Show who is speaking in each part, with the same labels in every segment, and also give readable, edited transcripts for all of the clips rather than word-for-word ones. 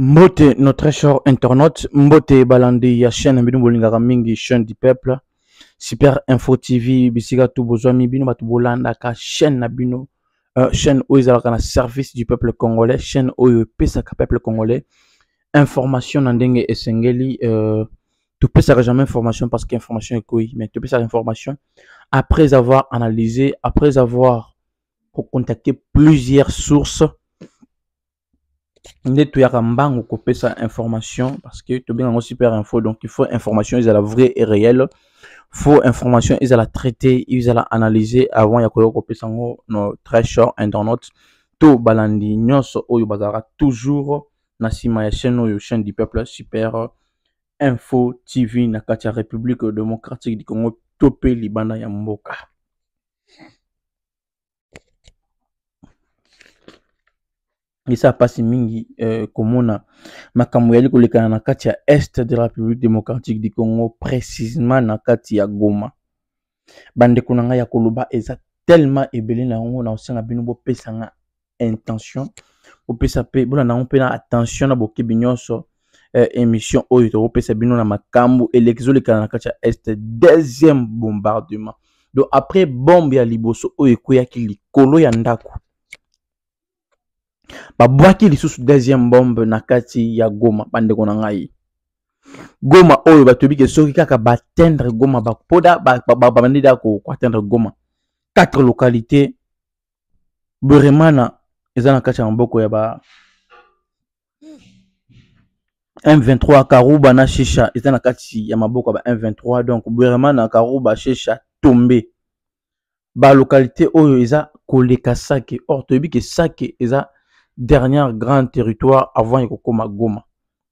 Speaker 1: Mbote, notre cher internaute, Mbote Balandi, ya chaîne Bino Bolingara Mingi, chaîne du peuple, Super Info TV, Bisiga Tubozomi, Bino Batubolanda, ka chaîne Nabino, chaîne où ils ont service du peuple congolais, chaîne où ils pèsent le peuple congolais, information Nandenge et Sengeli, tu peux savoir jamais information parce qu'information est quoi, mais tu peux savoir information après avoir analysé, après avoir contacté plusieurs sources. Tu as un copier sa information parce que tu as super info, donc il faut information, ils ont la vraie et réelle. Faut information, ils ont la traiter, ils ont la analyser avant ya copier ça no très short internaute. Tout balandi nyonso oyo bazara toujours na sima ya chaîne du peuple Super Info TV na kati ya République démocratique du Congo topé libanda ya mboka. Isa pasi mingi komona makambo yali kolekana na kati ya est de la République démocratique du Congo, précisément na kati ya Goma. Bande konanga ya koloba eza tellement ebele na ngo na osenga bino bo pesa nga intention bo pesa pe bona na pe na attention na bokebi nyonso émission oyo to pesa bino na makambo elekizo lekana na kati ya est, deuxième bombardement. Donc après bombe ya liboso oyo ekoyaki likolo ya ndako, babwaki lisusu deuxième bombe na kati ya Goma. Bandeko na ngai Goma oyo batobi ke soki kaka batendre Goma bapoda bandida ko atteindre Goma 4 localités Buremana eza na kati ya mboko ya ba M23, Karuba na Shisha eza na kati ya maboko ba M23, donc Buremana, Karuba, Shisha tombé ba localité oyo eza koleka Sake. Or tobi ke Sake eza dernier grand territoire avant Yokoma Goma.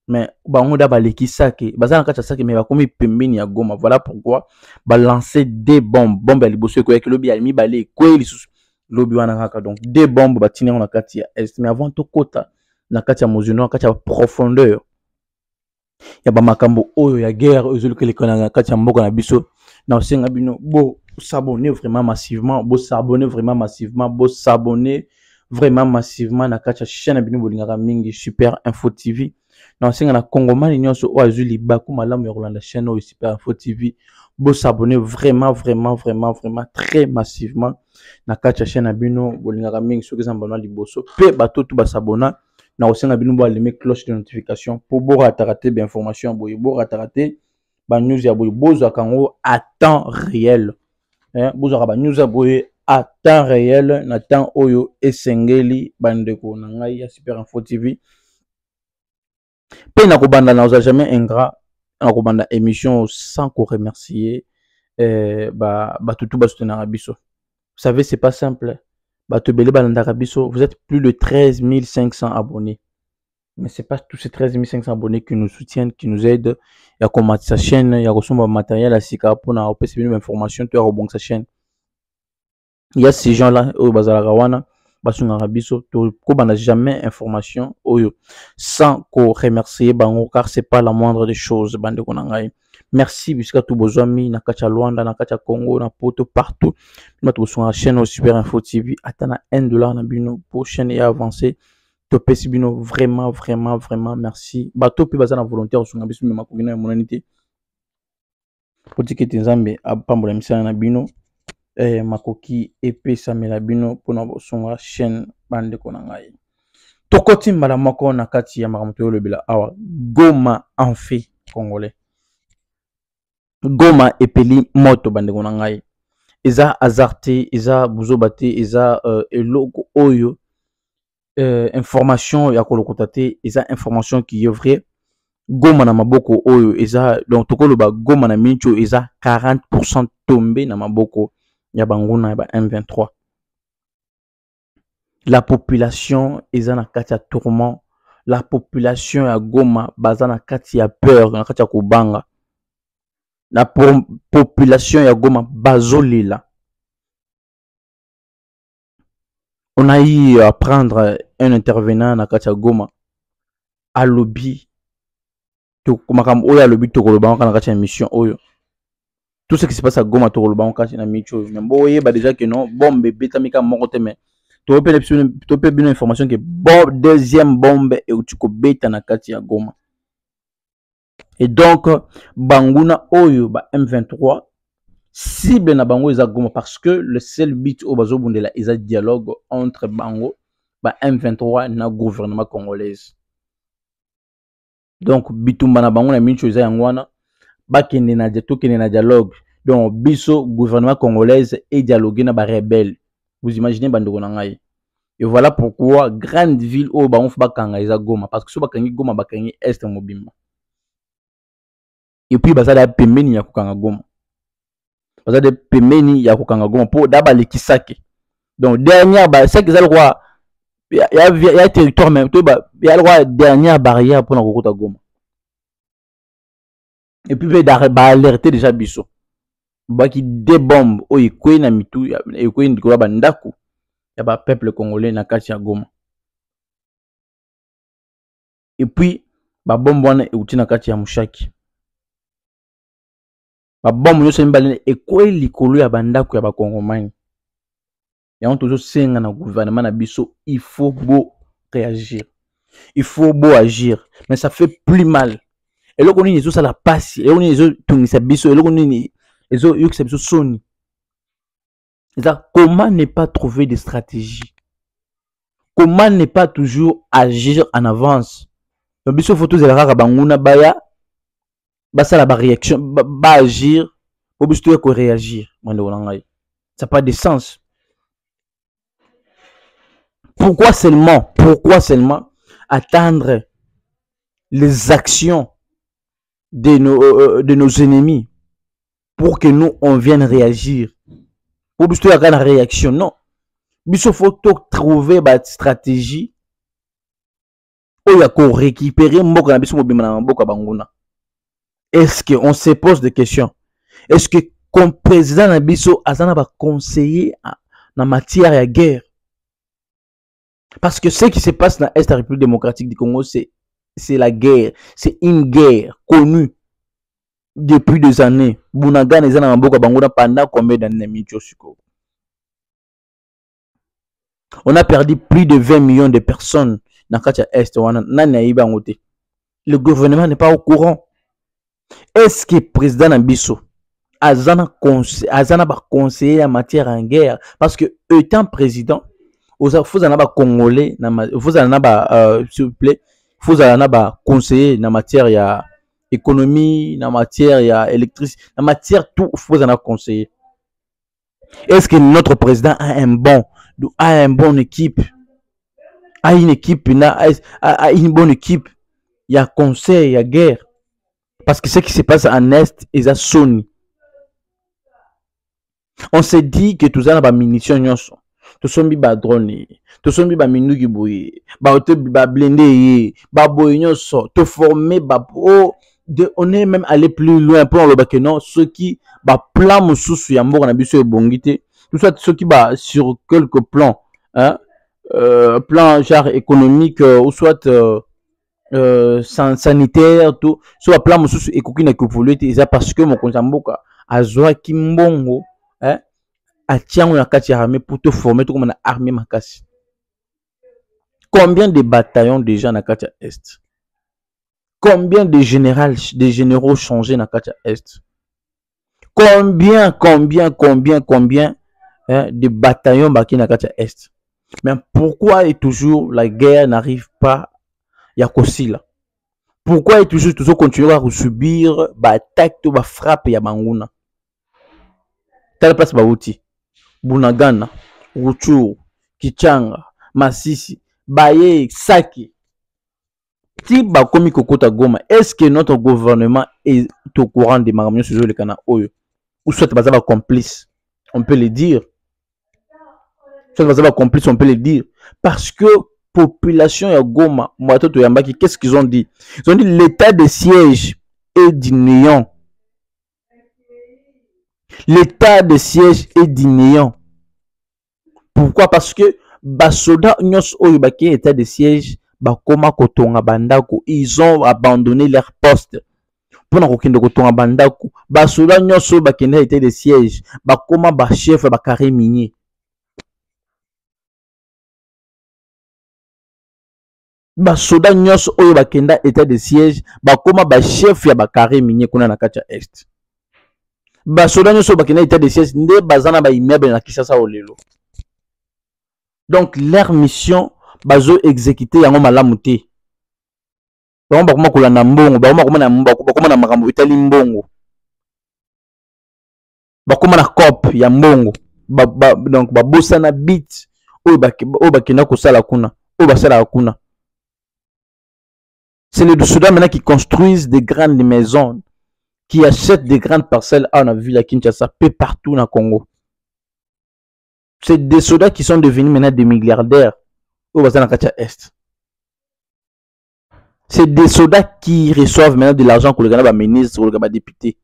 Speaker 1: Mais bango da baleki Sake, bazana kati Sake mais bakomi pembeni ya Goma. Voilà pourquoi ba lancer des bombes, bombe ya liboso ko yaki lobi alimi balé ko lisusu lobi wana kaka. Donc des bombes batine na kati ya est, mais avant to kota na kati ya mozuno na kati ya profondeur ya ba makambo oyo ya guerre ezolukele na kati ya mboka na biso na osenga bino bo s'abonner vraiment massivement, bo s'abonner vraiment massivement, bo s'abonner vraiment massivement na kati ya chaîne bino bolingaka mingi Super Info TV. Na osenga na Kongomani nyonso o azuli baku malamu ya kolanda chaîne o Super Info TV, bo s'abonner vraiment très massivement na kati ya chaîne bino bolingaka mingi soki zambana liboso pe bato tu ba s'abonner na osenga bino bo allumer cloche de notification pour bo rater bien information boye, bo rater ba news ya boye, bozo kango à temps réel, bozo ba news ya boye à temps réel na temps oyo esengeli bandeko na ngai ya Super Info TV. Pe na kobanda na oza jamais ingrat na kobanda émission sans ko remercier ba tutu ba soutenir biso. Vous savez c'est pas simple. Ba to belé balanda biso, vous êtes plus de 13 500 abonnés. Mais c'est pas tous ces 13 500 abonnés qui nous soutiennent, qui nous aident. Il y a comment sa chaîne, il y a reçu matériel à Sika pour na opérer une information, tu as rebond sa chaîne. Il y a ces gens-là au bazar Rawana, basunga biso, to ko bana jamais information oyo sans ko remercier bango car c'est pas la moindre des choses bande ko ngai. Merci bisika tu bozwami na kacha Luanda, na kacha Congo, na poto partout. Notre sur la chaîne au Super Info TV atana $1 na bino pour chaîne et avancer. Topé Sibino, vraiment merci. Bato pe bazana volontaire sur na biso me makugina ya monanité. Potike tenzambe apambola misana na bino makoki epé samela bino pona songa chaîne bande ko na ngai. Tokoti mbala moko na kati ya makamoto lobela awa Goma en fait congolais. Goma epeli moto bande ko na ngai. Eza azarte, eza buzobate, eza eloko oyo information ya kolokota te, eza information qui est vrai. Goma na maboko oyo eza donc tokoloba Goma na mincho eza 40% tombé na maboko ya banguna ya ba M23. La population eza na kati ya tourment, la population ya Goma baza na kati ya peur, na kati ya kubanga. La population ya Goma bazolila. On a eu à prendre un intervenant na kati ya Goma à lobby to makam oyo à lobby to koloba na kati ya mission oyo. Tout ce qui se passe à Goma to koloba kati na mission. Mais boye ba déjà que non bombe betamika moko te mais topé une information que deuxième bombe et tu beta na kati ya Goma. Et donc banguna oyo ba M23 cible na bango eza Goma parce que le seul but au bazo bundela eza dialogue entre bango ba M23 na gouvernement congolaise. Donc bitumba na bango na mincho eza yangwana bakende na dialogue. Donc biso gouvernement congolaise et dialoguer na ba rebelle. Vous imaginez bandeko na ngai. Et voilà pourquoi grande ville au bango fa bakanga eza Goma parce que so bakangi Goma bakangi est mobimba. Et puis bazala pembeni ya kokanga Goma. Bazala pembeni ya kokanga Goma pour daba lekisaki. Donc dernière c'est que ça le roi il y a territoire même tout il y a le roi dernière barrière pour na kokota Goma. Et puis ba alerter déjà biso. Baki des bombes o ikwe na mitu ikwe ndikola bandaku ya ba peuple congolais na kati ya Goma. Et puis ba bombe wana euti na kati ya Mushaki. Ba bombe nyonso mbale ekwe likolo ya bandaku ya ba Kongomani. Ya on toujours senga na gouvernement na biso, il faut beau réagir. Il faut beau agir, mais ça fait plus mal. Et là, on est ça la passe. Et on est ça biso. Et là, on est ça biso soni. Comment ne pas trouver des stratégies? Comment ne pas toujours agir en avance? Donc, biso photo de la rare banguna baya, basa la réaction, ba agir, pour biso ko réagir. Ça n'a pas de sens. Pourquoi seulement attendre les actions de nos ennemis pour que nous on vienne réagir? Pour biso ya kana réaction non. Biso faut trouver ba stratégie ou ya ko récupérer mboko na biso mobima na mboko banguna. Est-ce que on se pose des questions? Est-ce que comme président na biso azana ba conseiller na matière ya guerre? Parce que ce qui se passe dans l'Est de la République démocratique du Congo, c'est la guerre. C'est une guerre connue depuis des années. Bunaga n'est pas mboka bangona pendant combien d'années? On a perdu plus de 20 millions de personnes dans l'Est. Le gouvernement n'est pas au courant. Est-ce que le président Nabiso azana conseiller en matière en guerre? Parce que étant président, vous avez Congolais, vous avez s'il vous plaît, vous avez conseiller en matière ya économie, en matière ya électricité, en matière tout, vous avez conseiller. Est-ce que notre président a une bonne équipe, a une bonne équipe, il y a conseil, il y a guerre? Parce que ce qui se passe en Est, ils ont sonné. On s'est dit que tout ça n'a munitions. To sombi ba drone, to sombi ba minuki boye, ba hotel ba blindé, ba boye so, to former ba on est même allé plus loin pour le que non, ceux qui ba plan mususu ya mboka na biso ebongité, tout ça ceux qui ba sur quelques plans, hein, plan genre économique ou soit sanitaire tout, soit plan mususu ekoki na kovoluer c'est parce que mon konzamboka azwa kimbongo, hein. Pour te former comme une armée makasi. Combien de bataillons déjà na Katia Est? Combien de généraux changés na Katia Est? Combien de bataillons baki na Katia Est? Mais pourquoi est toujours la guerre n'arrive pas ya kosila? Pourquoi est toujours continuer à subir ba attaque ou ba frappe ya banguna? Telle place ba outil. Bunagana, Ruchuru, Kichanga, Masisi, Baye, Saki. Si bakomi kokota Goma, est-ce que notre gouvernement est au courant des maramions sur le canal Oyo? Ou soit bazaba complice? On peut le dire. Soit bazaba complice, on peut le dire. Parce que population ya Goma, Mwatoto Yambaki, qu'est-ce qu'ils ont dit? Ils ont dit l'état de siège est du néant. L'état de siège est du néant. Pourquoi? Parce que basoda nyos oyo baki état de siège bakoma kotonga bandako, ils ont abandonné leur poste pour na kokende kotonga bandako. Basoda nyos oyo bakende état de siège bakoma ba chef ba carré minier. basoda nyonso oyo bakenda état de siège bakoma bachef ya bacarré minier kuna na kati ya est. Basoda nyonso oyo bakenda état de siège nde baza na baimmeuble na Kinshasa olelo. Donc leur mission bazo exécuter yango malamu te. Bango bakoma kolanda mbongo, bakoma na makambo etali mbongo, bakoma na cop ya mbongo, donc babosana bit oyo bakenda kosala kuna, oyo basalaka kuna. C'est les soldats maintenant qui construisent des grandes maisons, qui achètent des grandes parcelles à la ville à Kinshasa, peu partout dans le Congo. C'est des soldats qui sont devenus maintenant des milliardaires au Bazana-Katia Est. C'est des soldats qui reçoivent maintenant de l'argent pour les ministres, pour les députés.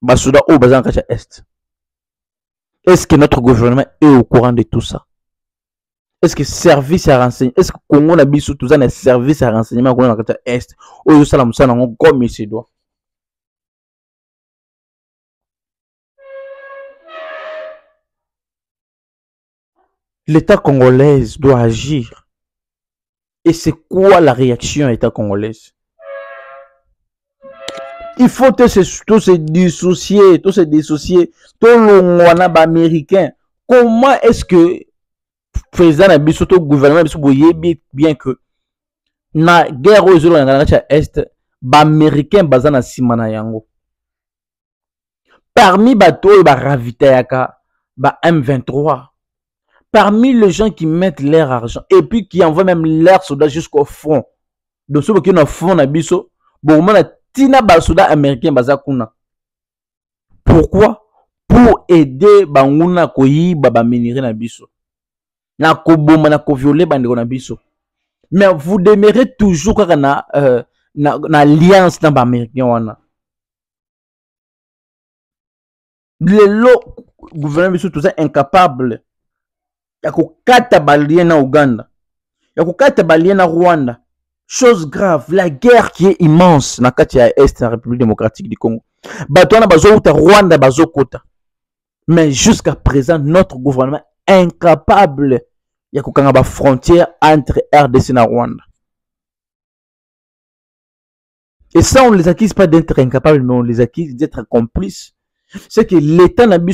Speaker 1: Les soldats au Bazana-Katia Est. Est-ce que notre gouvernement est au courant de tout ça? Est-ce que service à renseignement, est-ce que Congo n'a pas tout ça un service à renseignement dans le Est ou ça comme il se doit? L'État congolais doit agir. Et c'est quoi la réaction de l'État congolais? Il faut tous se dissocier, tout le monde américain. Comment est-ce que président Nabiso, tout gouvernement Nabiso, bien que na guerre aux Est, américain bazan na simana yango. Parmi bateaux ba ravitaillaka ba M23, parmi les gens qui mettent leur argent et puis qui envoient même leurs soldats jusqu'au front, donc ceux qui ont fond Nabiso, bon na tina ba soldats américains bazakuna. Pourquoi? Pour aider banguna koyi ba minéraux Nabiso. Na koboma na ko violer bandeko na biso. Mais vous demeurez toujours na alliance na ba américain wana. Le gouvernement biso tout ça incapable ya ko kata balien na Uganda. Ya ko kata balien na Rwanda. Chose grave, la guerre qui est immense na kati ya Est la République démocratique du Congo. Bato na bazo uta Rwanda bazo kota. Mais jusqu'à présent notre gouvernement incapable il y a une frontière entre RDC et Rwanda. Et ça, on ne les accuse pas d'être incapables, mais on les accuse d'être complices. C'est que l'État n'a pas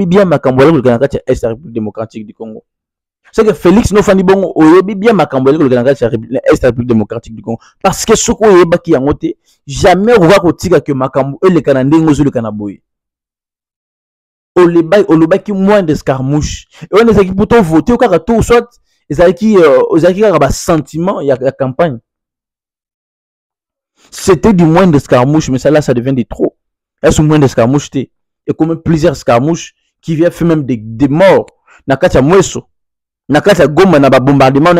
Speaker 1: bien Makambola le Canada est la République démocratique du Congo. C'est que Félix Nofani Bongo oyebi bien Makambola le Canada est la République démocratique du Congo. Parce que ce qu'on yeba qui a monté, jamais on va dire que Makambo et le Canadien ont le Canaboy. Oloba qui moins d'escarmouches et on est qui plutôt voter au cas tout soit ils ont sentiment il y a campagne c'était du moins d'escarmouches mais ça là ça devient de trop est-ce moins d'escarmouches et comme plusieurs escarmouches qui viennent faire même des morts na kati ya Mweso na kati ya Goma na ba bombardement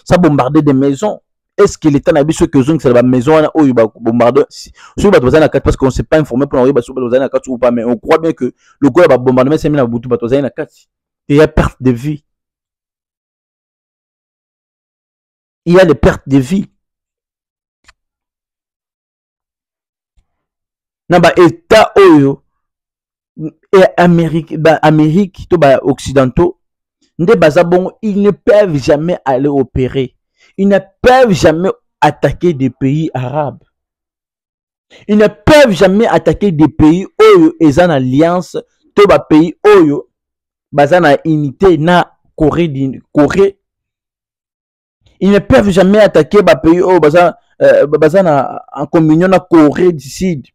Speaker 1: ça bombarder des maisons. Est-ce que l'État n'a pas dit que c'est la maison où il va bombarder? Parce qu'on ne s'est pas informé pour ou pas, mais on croit bien que le gars va bombarder, c'est la boutou, il y a perte de vie. Il y a des pertes de vie. Dans l'État et Amérique, occidentaux, ils ne peuvent jamais aller opérer. Ils ne peuvent jamais attaquer des pays arabes. Ils ne peuvent jamais attaquer des pays où ils ont une alliance, tous les pays où ils ont une unité na Corée. Ils ne peuvent jamais attaquer des pays où ils ont en communion na Corée du Sud.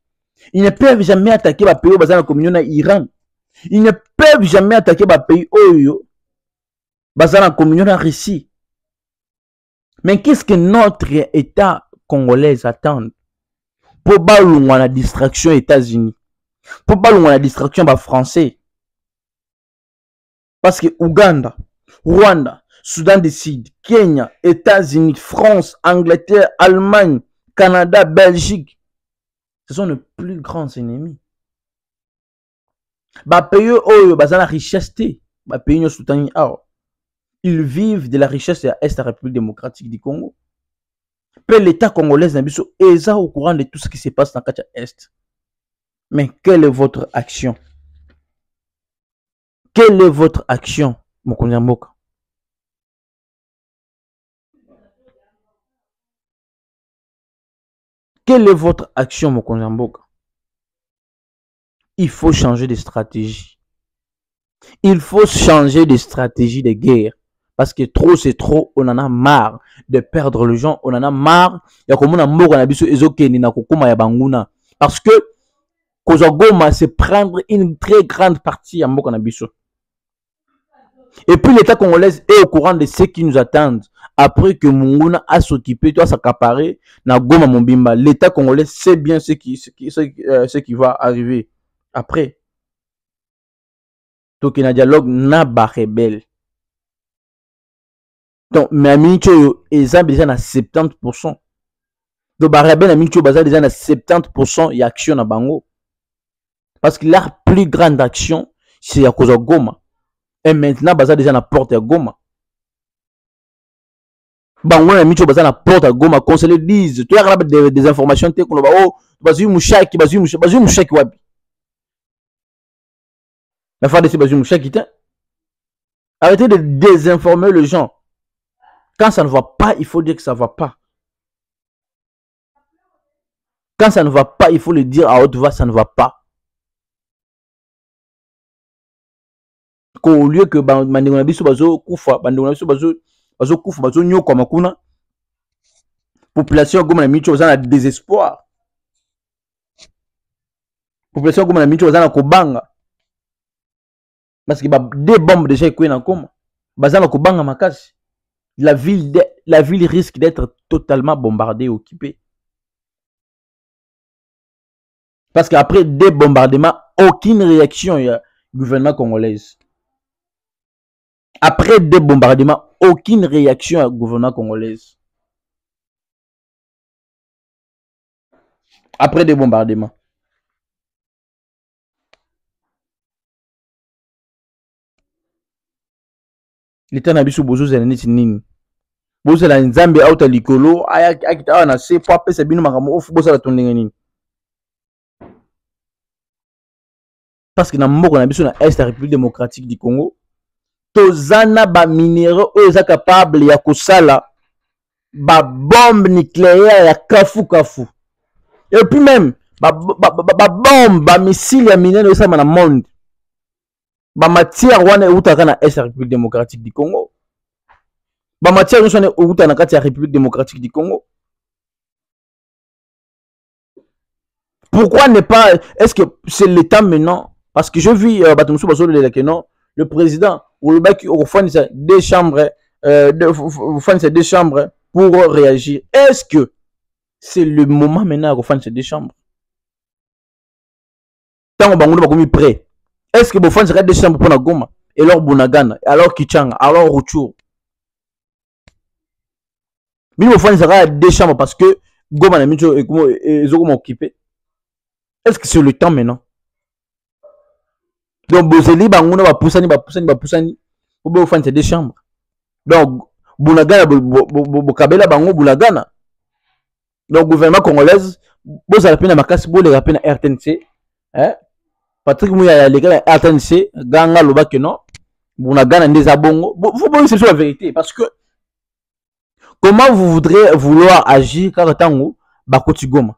Speaker 1: Ils ne peuvent jamais attaquer des pays où ils ont en communion na Iran. Ils ne peuvent jamais attaquer des pays où ils ont en communion na Russie. Mais qu'est-ce que notre État congolais attend? Pour balounger la distraction États-Unis. Pour balounger la distraction français. Parce que Ouganda, Rwanda, Soudan du Sud, Kenya, États-Unis, France, Angleterre, Allemagne, Canada, Belgique, ce sont nos plus grands ennemis. Pays où la richesse, pays soutenus. Ils vivent de la richesse de la République démocratique du Congo. Puis l'État congolais est au courant de tout ce qui se passe dans l'Est. Mais quelle est votre action? Quelle est votre action, Mokonzi Mboka? Quelle est votre action, mokonzi mboka? Il faut changer de stratégie. Il faut changer de stratégie de guerre. Parce que trop c'est trop, on en a marre de perdre les gens, on en a marre. Ya komona mboka na biso ezokeni na kokoma ya banguna. Parce que Kozogoma, c'est prendre une très grande partie à mboka na biso. Et puis l'État congolais est au courant de ce qui nous attendent. Après que Munguna a s'occupé, toi s'accaparer, na Goma Mombimba, l'État congolais sait bien ce qui va arriver. Après, donc il y a un dialogue na ba rebelle. Donc, mais à Mincho, ils ont déjà à 70%. Donc, ba rebelle à Mincho, déjà à 70% il y a action à Bango. Parce que leur plus grande action, c'est à cause de Goma. Et maintenant, baza déjà na porte à Goma. Bango na Mincho, baza na porte à Goma. Conseiller disent, tu as des informations, tu as oh, bazu mouchaki, bazu mouchaki wabi. La fois de ces bazu mouchaki, arrêtez de désinformer les gens. Quand ça ne va pas, il faut dire que ça ne va pas. Quand ça ne va pas, il faut le dire à haute voix, ça ne va pas. Au lieu que bandeko na biso bazo kufa, bandeko na biso bazo kufa, bazo nyoko makuna, population Goma na Mincho baza na désespoir. Population Goma na Mincho baza na kobanga. Parce que des bombes déjà écouées na Goma. Baza na kobanga makasi. La ville risque d'être totalement bombardée, occupée. Parce qu'après des bombardements, aucune réaction du gouvernement congolais. Après des bombardements, aucune réaction du gouvernement congolais. Après des bombardements. L'État n'a biso bozo zela neti nini. Bozo la nzambe auta likolo, akita na se po apesa bino makambo ofu bozo la tondenge nini. Parce que na moko na biso na Est la République démocratique du Congo, tozana ba minéraux oyo eza capable ya kosala ba bombe nucléaire ya kafu kafu. Et puis même ba bombe ba missile ya minene oyo sama na monde. Ba matière wana eutaka na Est la République démocratique du Congo. Ba matière wana eutaka na kati ya République démocratique du Congo. Pourquoi ne pas, est-ce que c'est l'État maintenant? Parce que je vis Batumsou Basolo de non, le président ou le bac au fond des chambres deux chambres pour réagir. Est-ce que c'est le moment maintenant au fond ces deux chambres? Tant que Bangoulou Bakoumi prêt. Est-ce que Bofan serait des chambres pour la Goma? Et alors Bunagana, alors Kichanga, alors Rutshuru. Mais Bofan serait des chambres parce que Goma n'a Micho et Zogoma occupé. Est-ce que c'est le temps maintenant? Donc Bozeli Bangouna va poussani. Pour Bofan c'est des chambres. Donc Bunagana Bokabela Bango Bunagana. Donc gouvernement congolaise, Boza la peine à Makasi, Bo la peine à RTNC. Hein? Patrick Mouya les gars à RTNC, Ganga Loba que non. Bunagana Ndeza Bongo. Vous pouvez c'est la vérité. Parce que comment vous voudrez vouloir agir quand tango Bakoti Goma?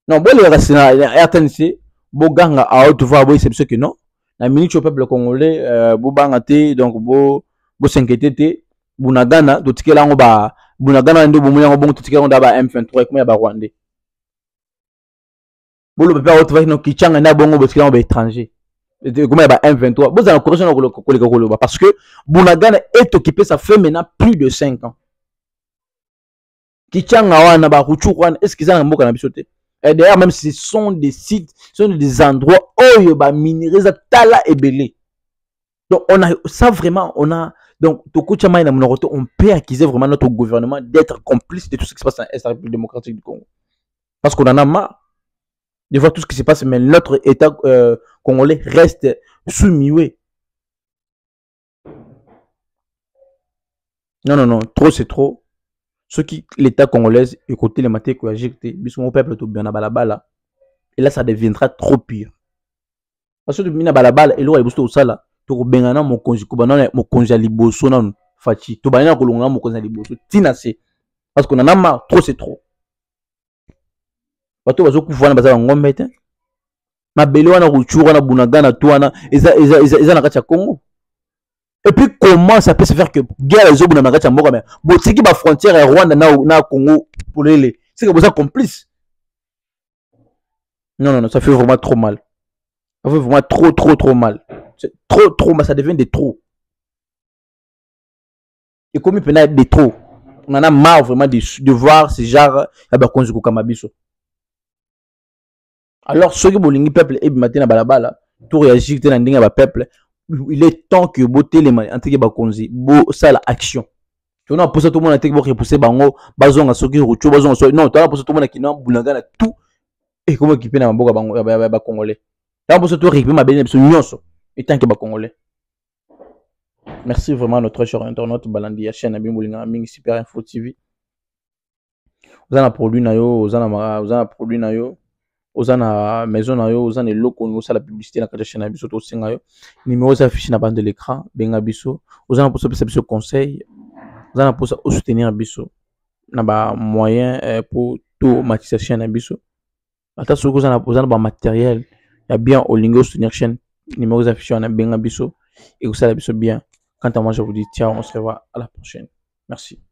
Speaker 1: Non, bon les rester na RTNC, Bo Ganga à haute voix, Bo c'est que non. La minute au peuple congolais, Bo Bangate, donc Bo s'inquiéter, Bunagana, d'autres là on va Bunagana ndo bomuya bon tout on ba M23 comme ya ba Rwandais. Bolo papa haute voix no Kichanga na bongo parce que on ba étranger. Comme ya ba M23. Vous avez encouragé no parce que Bunagana est occupé ça fait maintenant plus de 5 ans. Kichanga wana ba Rutshuru wana est-ce qu'ils ont mboka na bisoté? Et d'ailleurs même ce sont des sites, ce sont des endroits où ba minerais tala ebelé. Donc on a ça vraiment on a donc on peut accuser vraiment notre gouvernement d'être complice de tout ce qui se passe dans la République démocratique du Congo. Parce qu'on en a marre de voir tout ce qui se passe, mais notre État congolais reste soumis. Non, trop c'est trop. Ce qui l'État congolais écoutez les matières que j'ai mon peuple tout bien à balabala. Et là ça deviendra trop pire. Parce que mina balabala et là il faut ça là. To bengana mokonzi kubana mokonzi liboso nanu fachi to bana kolonga mokonzi liboso tina c'est parce qu'on en a marre trop c'est trop bato bazokufa wana baza bangombe te mabele wana Rutshuru wana Bunagana to wana eza na kati ya Congo. Et puis comment ça peut se faire que guerre les obuna na kati ya mboka mais botiki ba frontière ya Rwanda na Congo pour les c'est que vous êtes complice. Non, ça fait vraiment trop mal. Ça fait vraiment trop mal. C'est trop mal, ça devient des trop. Et comme il peut y avoir des trop. On en a marre vraiment de voir ce genre ya konzi ko kamabiso. Alors ceux qui bolingi peuple et matin na balabala tout réagir te na ndinga ba peuple, il est temps que boté les en tant que ba konzi bo ça la action. Tu vois pour ça tout le monde a été pour repousser bango bazonga soki Rutshuru bazonga so non, tu vois pour ça tout le monde qui non Bunagana tout et comment équiper na mboka bango ba congolais. Tu vois pour ça tout récupérer ma belle nyonso et tant que ba congolais. Merci vraiment à notre cher internaute balandi ya chaîne Abimbolinga Mingi Super Info TV. Vous en a produit na yo, vous en a produit na yo, vous en a maison na yo, vous en a loko nous ça la publicité na kata chaîne biso to singa yo. Numéro s'affiche na bande de l'écran, benga biso. Vous en a pour ça biso conseil. Vous en a pour ça soutenir biso. Na ba moyen pour tout matcher chaîne biso. Ata ce que vous en a ba matériel, il y a bien au lingo soutenir chaîne. Numéro s'affiche na benga biso et vous ça la biso bien. Quant à moi, je vous dis ciao, on se revoit à la prochaine. Merci.